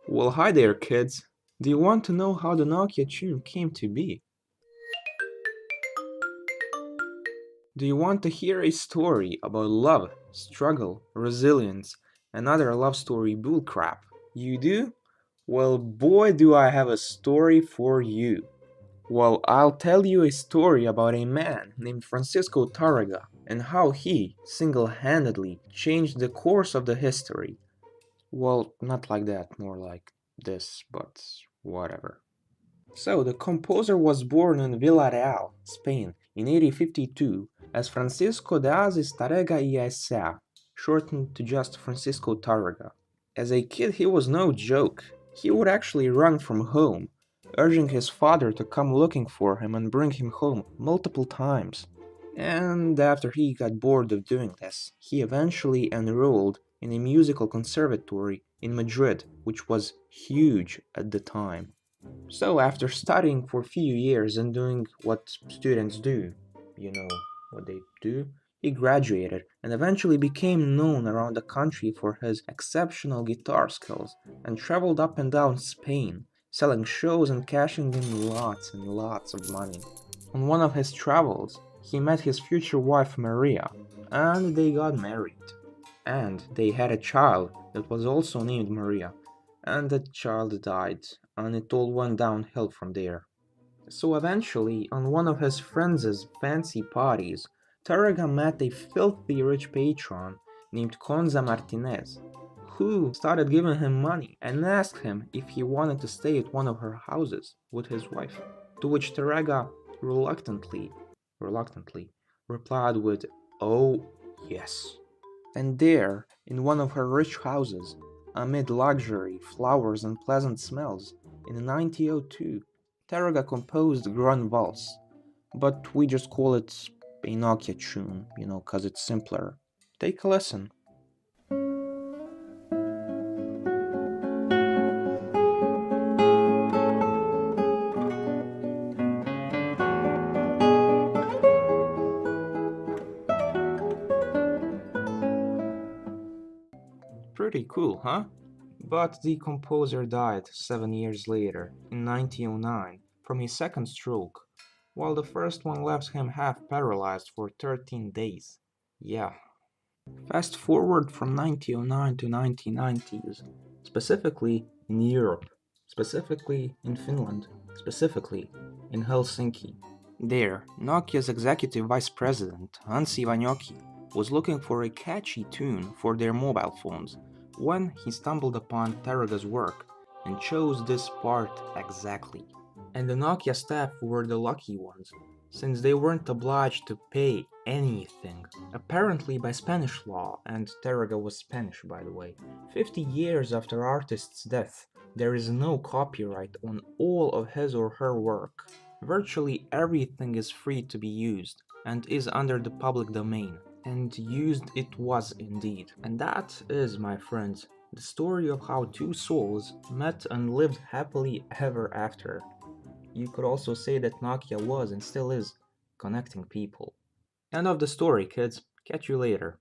Well, hi there, kids. Do you want to know how the Nokia tune came to be? Do you want to hear a story about love, struggle, resilience, and other love story bullcrap? You do? Well, boy, do I have a story for you. Well, I'll tell you a story about a man named Francisco Tarraga and how he, single-handedly, changed the course of the history. Well, not like that, more like this, but whatever. So, the composer was born in Villarreal, Spain, in 1852 as Francisco de Aziz Tarrega y Aissea, shortened to just Francisco Tarrega. As a kid, he was no joke. He would actually run from home, urging his father to come looking for him and bring him home multiple times. And after he got bored of doing this, he eventually enrolled in a musical conservatory in Madrid, which was huge at the time. So after studying for a few years and doing what students do, you know what they do, he graduated and eventually became known around the country for his exceptional guitar skills and traveled up and down Spain, selling shows and cashing in lots and lots of money. On one of his travels, he met his future wife Maria, and they got married. And they had a child that was also named Maria, and the child died, and it all went downhill from there. So eventually, on one of his friends' fancy parties, Tarraga met a filthy rich patron named Conza Martinez, who started giving him money and asked him if he wanted to stay at one of her houses with his wife, to which Tarraga reluctantly replied with, "Oh, yes." And there, in one of her rich houses, amid luxury, flowers, and pleasant smells, in 1902, Tarraga composed Gran Vals, but we just call it a Nokia tune, 'cause it's simpler. Take a listen. Pretty cool, huh? But the composer died 7 years later, in 1909, from a second stroke, while the first one left him half paralyzed for 13 days. Yeah. Fast forward from 1909 to 1990s, specifically in Europe, specifically in Finland, specifically in Helsinki. There, Nokia's executive vice president, Anssi Vanyoki, was looking for a catchy tune for their mobile phones when he stumbled upon Tarraga's work and chose this part exactly. And the Nokia staff were the lucky ones, since they weren't obliged to pay anything. Apparently by Spanish law, and Tarraga was Spanish by the way, 50 years after artist's death, there is no copyright on all of his or her work. Virtually everything is free to be used, and is under the public domain. And used it was indeed. And that is, my friends, the story of how two souls met and lived happily ever after. You could also say that Nokia was and still is connecting people. End of the story, kids. Catch you later.